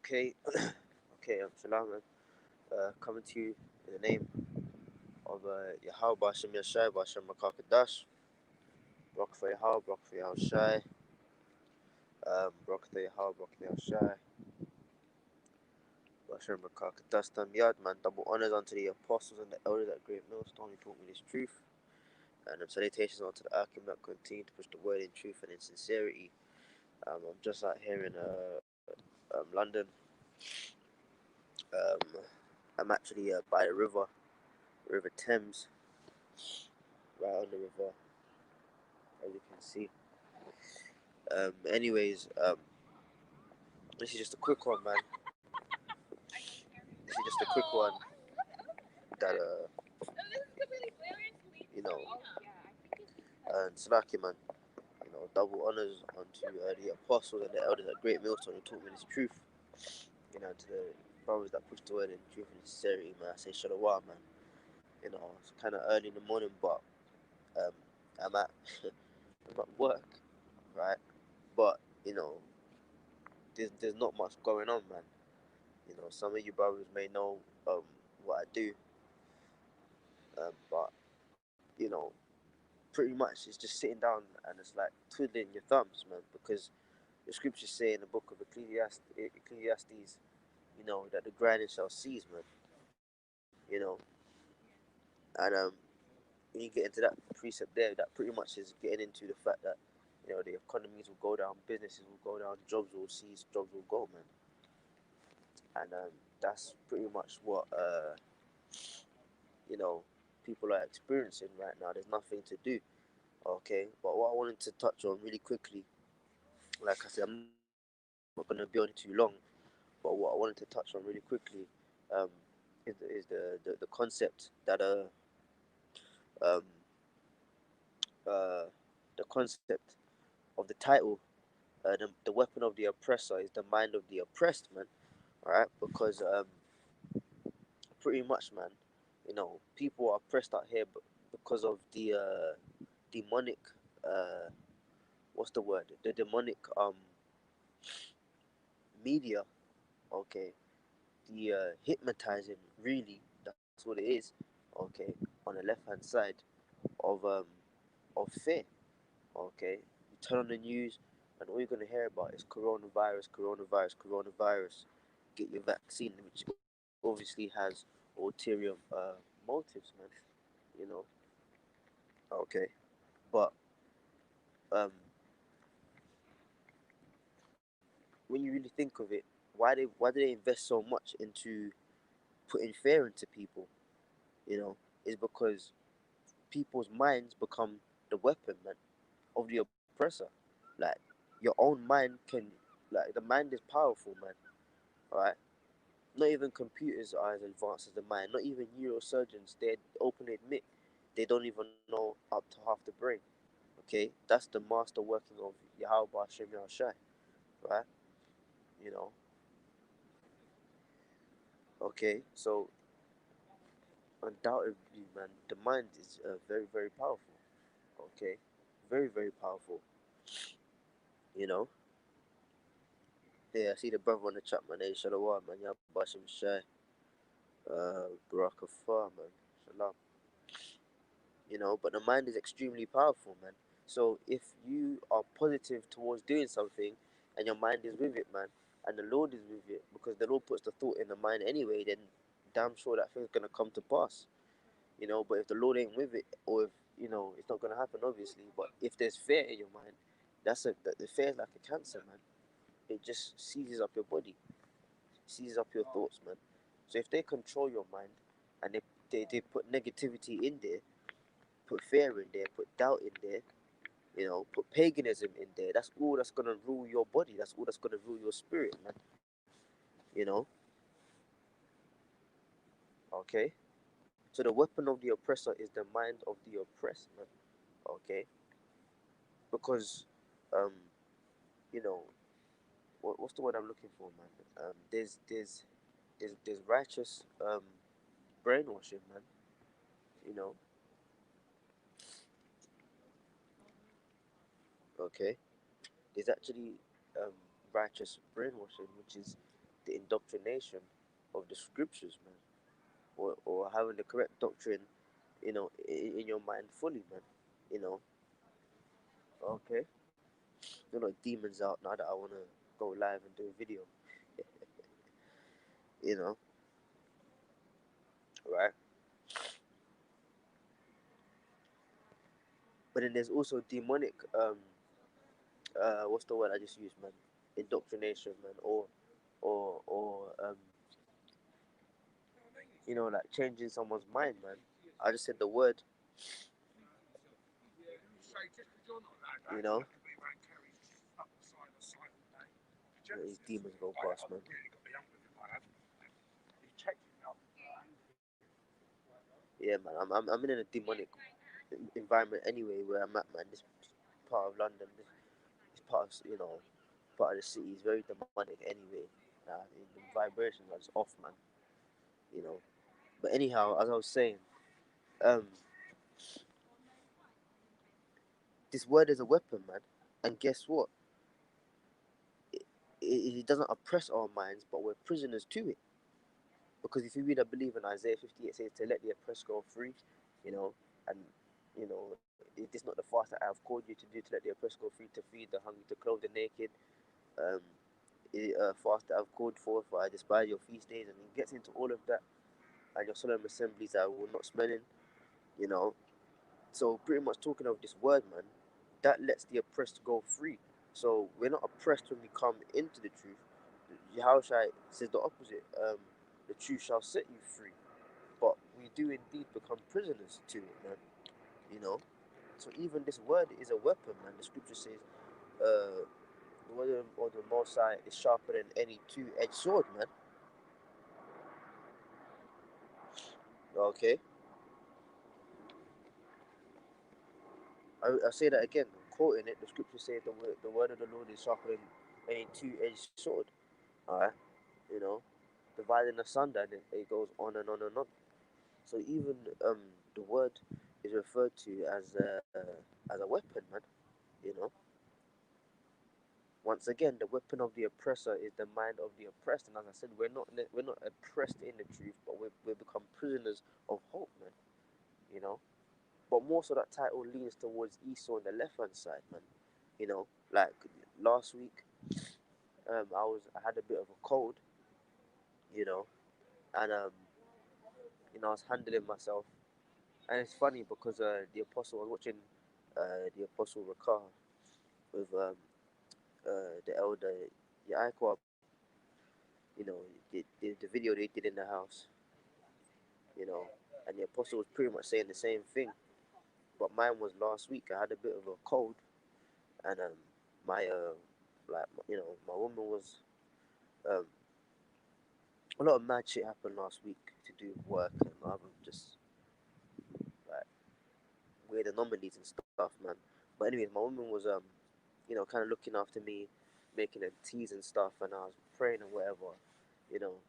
Okay, okay, Salam, man. Coming to you in the name of Yahweh Bashem Yashai Bashem Makakadash, Barak for Yahweh, Barak for Yahushai, Barak for Yahweh, Barak for Yahushai, Bashem Makakadash, Tamiyad, man. Double honors unto the apostles and the elders at Great Millstone who taught me this truth, and salutations unto the Akim that continue to push the word in truth and in sincerity. I'm just out here in London. Um, I'm actually by the River Thames, right on the river, as you can see. Anyways, this is just a quick one, man. This is just a quick one that you know, and Salaki, man. Double honors unto the apostles and the elders at Great Millstone who taught me this truth. To the brothers that push the word in truth and sincerity, man. I say shalom, man. It's kind of early in the morning, but um, I'm at I'm at work, right? But there's not much going on, man. Some of you brothers may know what I do, but pretty much it's just sitting down and it's like twiddling your thumbs, man, because the scriptures say in the book of Ecclesiastes, that the granite shall cease, man. And when you get into that precept there, that pretty much is getting into the fact that the economies will go down, businesses will go down, jobs will cease, jobs will go, man. And that's pretty much what you know people are experiencing right now. There's nothing to do. Okay, but what I wanted to touch on really quickly, like I said, I'm not going to be on it too long, but what I wanted to touch on really quickly um, is the concept that um, uh, the concept of the title, the weapon of the oppressor is the mind of the oppressed, man. All right, because pretty much, man, people are oppressed out here, because of the demonic, uh, what's the word? The demonic media, okay, the hypnotizing, really, that's what it is, okay, on the left hand side of fear, okay. You turn on the news and all you're gonna hear about is coronavirus, coronavirus, coronavirus. Get your vaccine, which obviously has ulterior motives, man. You know, okay, but um, when you really think of it, why do they invest so much into putting fear into people? Is because people's minds become the weapon, man, of the oppressor. Like your own mind can, like the mind is powerful, man. All right. Not even computers are as advanced as the mind. Not even neurosurgeons. They openly admit they don't even know up to half the brain. Okay, that's the master working of Yahweh Hashem Yahushai, right? You know. Okay, so undoubtedly, man, the mind is very, very powerful. Okay, very, very powerful. You know. Yeah, I see the brother on the chat, man. Hey, Shalom, man. Yahweh Hashem Shai. Barakafah, man. Shalom. But the mind is extremely powerful, man. So if you are positive towards doing something and your mind is with it, man, and the Lord is with it, because the Lord puts the thought in the mind anyway, then damn sure that thing's gonna come to pass. But if the Lord ain't with it, or if it's not gonna happen, obviously. But if there's fear in your mind, the fear is like a cancer, man. It just seizes up your body, seizes up your thoughts, man. So if they control your mind and they put negativity in there, put fear in there, put doubt in there, put paganism in there. That's all that's gonna rule your body. That's all that's gonna rule your spirit, man. You know. Okay. So the weapon of the oppressor is the mind of the oppressed, man. Okay. Because, um, you know, what's the word I'm looking for, man? There's righteous brainwashing, man. You know. Okay. There's actually righteous brainwashing, which is the indoctrination of the scriptures, man, or having the correct doctrine, in your mind fully, man. You know, okay. They're not demons out now that I wanna go live and do a video, you know, right? But then there's also demonic, what's the word I just used, man? Indoctrination, man, or like changing someone's mind, man. I just said the word, you know. Let these demons go past, man. Yeah, man. I'm in a demonic environment anyway where I'm at, man. This part of London, this part of, part of the city is very demonic anyway. The vibrations are just off, man. You know. But anyhow, as I was saying, um, this word is a weapon, man. And guess what? It doesn't oppress our minds, but we're prisoners to it. Because if you read, I believe in Isaiah 58, it says to let the oppressed go free, you know, and is this not the fast that I have called you to do, to let the oppressed go free, to feed the hungry, to clothe the naked, um, fast that I've called for I despise your feast days, and he gets into all of that, and your solemn assemblies I will not smell in, you know. So pretty much talking of this word, man, that lets the oppressed go free. So we're not oppressed when we come into the truth. Yahushua says the opposite. The truth shall set you free. But we do indeed become prisoners to it, man. You know. So even this word is a weapon, man. The scripture says, the word of the Most High is sharper than any two-edged sword, man. Okay. I say that again. I'm quoting it. The scripture says the word of the Lord is sharper than any two-edged sword. All right. You know, dividing asunder, and it goes on and on and on. So even the word is referred to as a weapon, man. You know. Once again, the weapon of the oppressor is the mind of the oppressed, and as I said, we're not oppressed in the truth, but we become prisoners of hope, man. You know. But more so, that title leans towards Esau on the left hand side, man. You know, like last week, I had a bit of a cold, you know, and I was handling myself. And it's funny because the apostle, I was watching the apostle Rakah with the elder Yaakov, the video they did in the house, you know, and the apostle was pretty much saying the same thing. But mine was last week. I had a bit of a cold, and my my woman was um a lot of mad shit happened last week to do with work and other just like weird anomalies and stuff, man. But anyways, my woman was kind of looking after me, making her teas and stuff, and I was praying and whatever, you know.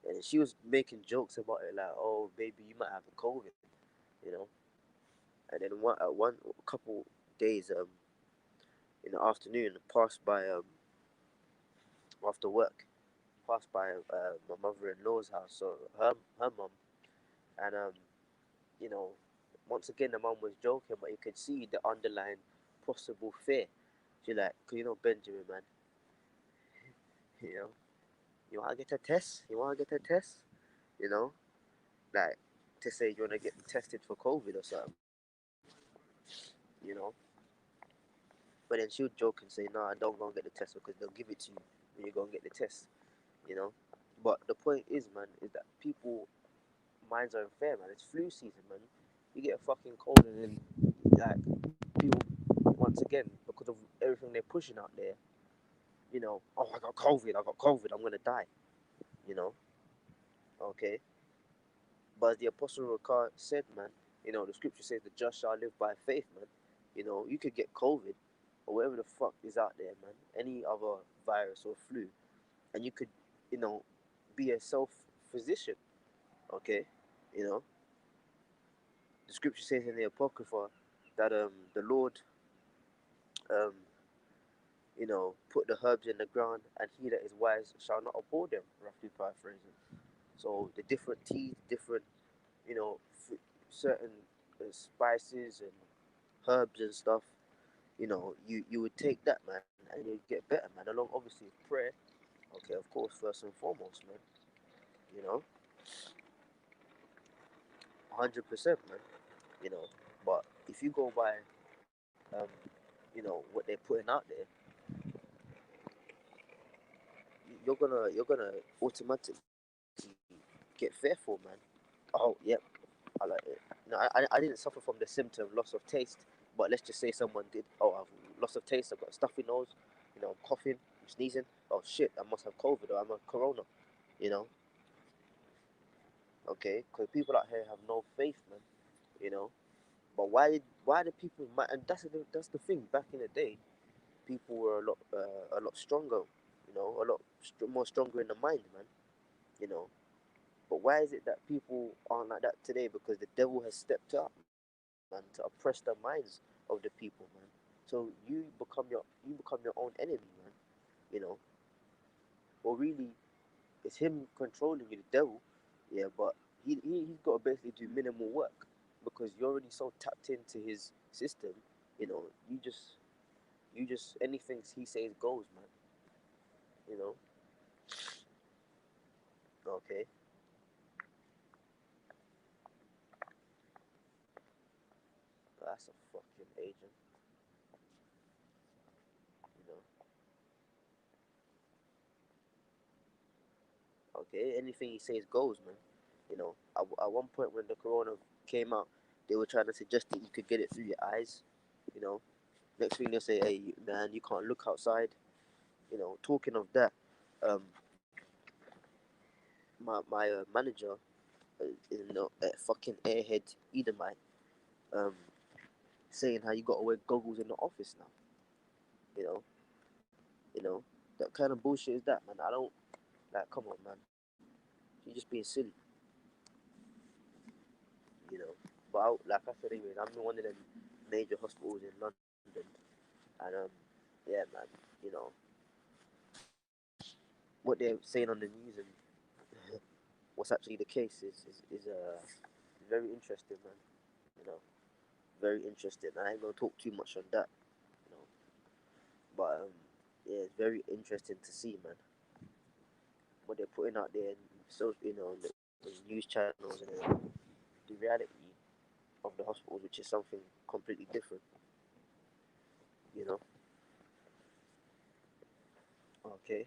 And she was making jokes about it, like, "Oh, baby, you might have the COVID," you know. And then one couple days in the afternoon, passed by after work, passed by my mother-in-law's house, so her mum, and you know, once again the mum was joking, but you could see the underlying possible fear. She like, cause Benjamin, man, you know, you wanna get a test? You wanna get a test? You know, like to say you wanna get tested for COVID or something, you know. But then she would joke and say, "No, I don't go and get the test because they'll give it to you when you go and get the test," you know. But the point is, man, is that people minds are unfair, man. It's flu season, man. You get a fucking cold and then like people once again because of everything they're pushing out there, oh, I got COVID, I'm gonna die, you know. Okay. But as the apostle Ricard said, man, the scripture says the just shall live by faith, man. You could get COVID or whatever the fuck is out there, man. Any other virus or flu, and you could, you know, be a self physician, okay? You know, the scripture says in the Apocrypha that the Lord um put the herbs in the ground, and he that is wise shall not abhor them, roughly paraphrasing. So the different teas, different, you know, certain spices and herbs and stuff, you would take that, man, and you'd get better, man, along obviously prayer, okay, of course, first and foremost, man, you know, 100%, man, you know, but if you go by, what they're putting out there, you're gonna automatically get fearful, man. Oh, yep, I like it. I didn't suffer from the symptom loss of taste, but let's just say someone did. Oh, I've loss of taste. I've got a stuffy nose. I'm coughing. I'm sneezing. Oh shit, I must have COVID or I'm a corona. You know, okay? Because people out here have no faith, man. You know, but why do people? And that's the thing. Back in the day, people were a lot stronger. A lot more stronger in the mind, man. You know, but why is it that people aren't like that today? Because the devil has stepped up, man, to oppress the minds of the people, man. So you become your own enemy, man. You know, or really, it's him controlling you, the devil. Yeah, but he's got to basically do minimal work because you're already so tapped into his system. You know, you just anything he says goes, man. You know, okay, that's a fucking agent. You know, okay, anything he says goes, man. At one point when the corona came out, they were trying to suggest that you could get it through your eyes. You know, next thing they'll say, hey, man, you can't look outside. Talking of that, um, my manager a fucking airhead Edomite, um, saying how you gotta wear goggles in the office now. You know, you know, that kind of bullshit is that, man. I don't like. Come on, man. You're just being silly. You know. But like I said, anyways, I'm in one of them major hospitals in London, and yeah, man. You know what they're saying on the news and what's actually the case is very interesting, man. You know, very interesting. I ain't gonna talk too much on that. You know, but yeah, it's very interesting to see, man, what they're putting out there, and so the news channels and the reality of the hospitals, which is something completely different. You know, okay,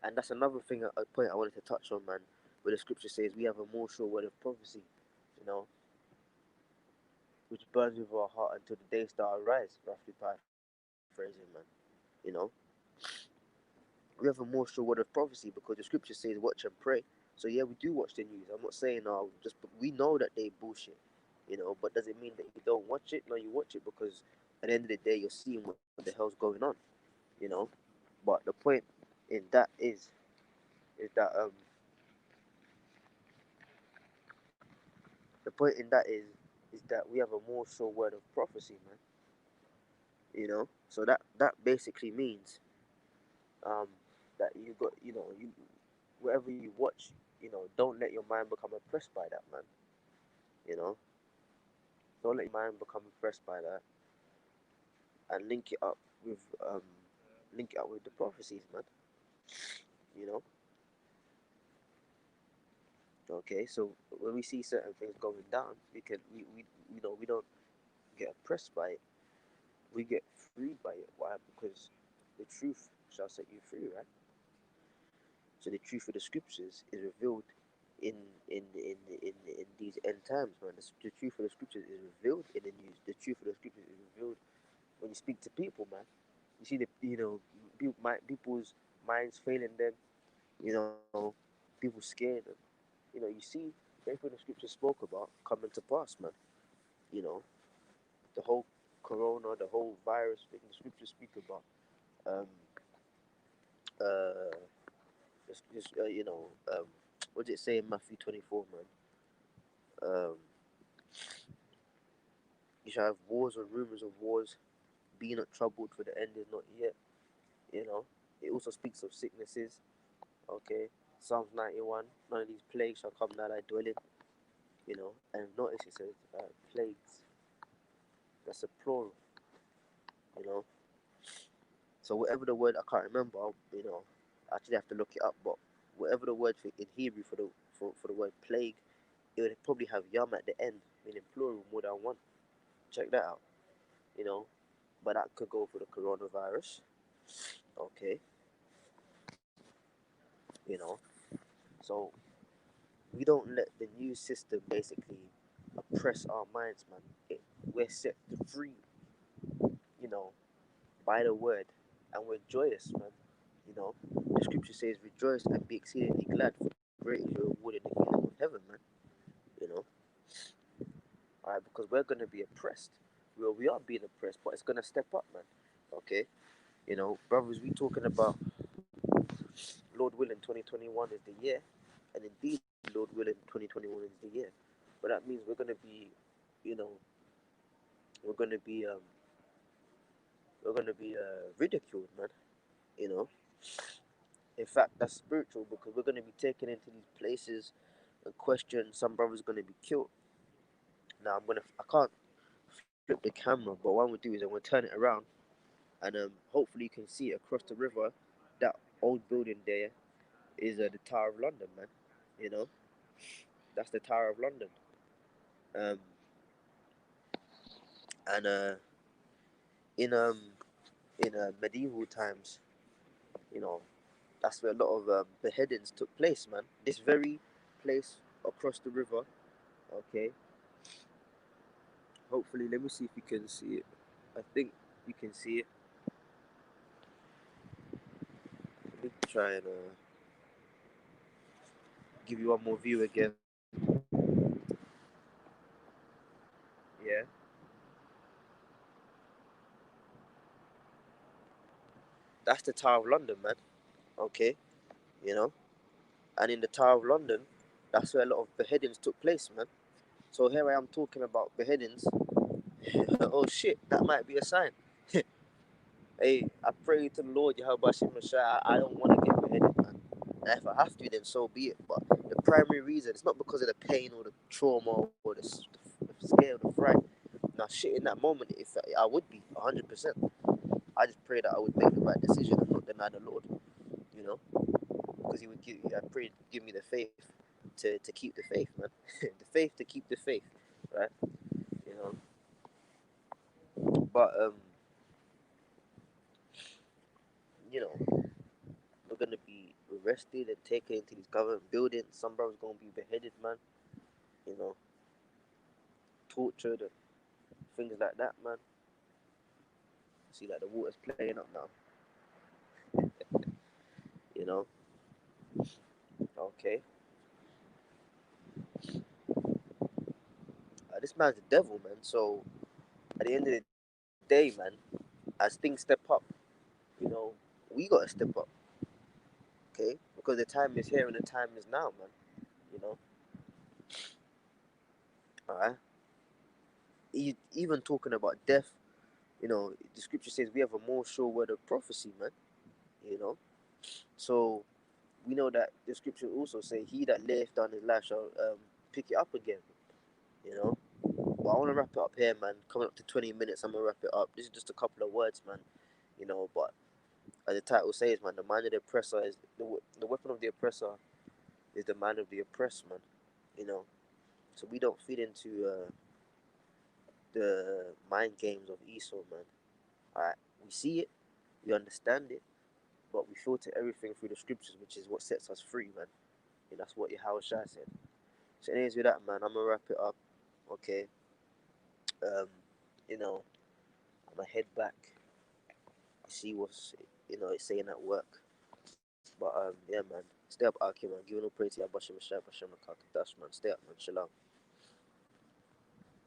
and that's another thing, a point I wanted to touch on, man. Where the scripture says we have a more sure word of prophecy, you know, which burns with our heart until the day star arise. Roughly paraphrasing, man. You know, we have a more sure word of prophecy because the scripture says watch and pray. So yeah, we do watch the news. I'm not saying just we know that they bullshit, but does it mean that you don't watch it? No, you watch it because at the end of the day you're seeing what the hell's going on, you know. But the point in that is that the point in that is that we have a more sure word of prophecy, man. So that basically means um that you got you whatever you watch, don't let your mind become oppressed by that, man. You know, don't let your mind become oppressed by that, and with um, link it up with the prophecies, man. You know, okay. So when we see certain things going down, we don't get oppressed by it. We get freed by it. Why? Because the truth shall set you free, right? So the truth of the scriptures is revealed in in these end times, man. The truth of the scriptures is revealed in the news. The truth of the scriptures is revealed when you speak to people, man. You see people's minds failing them. People scared them. You see everything the scripture spoke about coming to pass, man. You know, the whole corona, the whole virus thing the scriptures speak about. Um, uh, just what did it say in Matthew 24, man? Um, you shall have wars or rumors of wars. be not troubled, for the end is not yet. You know, it also speaks of sicknesses. Okay, Psalms 91, none of these plagues shall come nigh thy dwelling. You know, and notice it says plagues. That's a plural. You know, so whatever the word, I can't remember. You know, I actually have to look it up. But whatever the word in Hebrew for the word plague, it would probably have yam at the end, meaning plural, more than one. Check that out. You know, but that could go for the coronavirus. Okay, you know, so we don't let the new system basically oppress our minds, man. We're set free, you know, by the word, and we're joyous, man. You know, the scripture says, "Rejoice and be exceedingly glad, for great is your reward in the kingdom of heaven," man. You know, all right, because we're gonna be oppressed. Well, we are being oppressed, but it's gonna step up, man. Okay, you know, brothers, we talking about Lord willing, 2021 is the year, and indeed, Lord willing, 2021 is the year. But that means we're gonna be, you know, we're gonna be ridiculed, man. You know, in fact, that's spiritual because we're gonna be taken into these places and questioned. Some brothers gonna be killed. Now I can't flip the camera, but what I'm gonna do is I'm gonna turn it around, and hopefully you can see across the river. That old building there is the Tower of London, man. You know, that's the Tower of London. Um, and in medieval times, you know, that's where a lot of beheadings took place, man. This very place across the river. Okay, hopefully, let me see if you can see it. I think you can see it. Let me try and give you one more view again. Yeah, that's the Tower of London, man. Okay, you know, and in the Tower of London, that's where a lot of beheadings took place, man. So here I am talking about beheadings. Oh shit, that might be a sign. Hey, I pray to the Lord Yahweh Shai. I don't want to get beheaded, man. And if I have to, then so be it. But the primary reason, it's not because of the pain or the trauma or the scare or the fright. Now, shit, in that moment, if I would be 100%, I just pray that I would make the right decision and not deny the Lord, you know, because He would give. I pray to give me the faith to keep the faith, man. The faith to keep the faith, right? You know, but you know, we're gonna be arrested and taken into these government buildings. Some brothers gonna be beheaded, man. You know, tortured and things like that, man. See, like the water's playing up now. You know, okay. This man's the devil, man. So at the end of the day, man, as things step up, you know, we gotta step up, okay? Because the time is here and the time is now, man. You know, all right. Even talking about death, you know, the scripture says we have a more sure word of prophecy, man. You know, so we know that the scripture also say, "He that layeth down his life shall pick it up again." You know, but I want to wrap it up here, man. Coming up to 20 minutes, I'm gonna wrap it up. This is just a couple of words, man. You know, but as the title says, man, the mind of the oppressor is the weapon of the oppressor is the mind of the oppressed, man. You know, so we don't feed into the mind games of Esau, man. Alright, we see it, we understand it, but we filter everything through the scriptures, which is what sets us free, man. And that's what Yahweh Shai said. So, anyways, with that, man, I'm gonna wrap it up. Okay. Um, you know, I'm gonna head back, see what's it's saying at work. But yeah, man, stay up, Aki, man. Give no praise to Yahweh Shai, Bashem, man. Stay up, man. Shalom.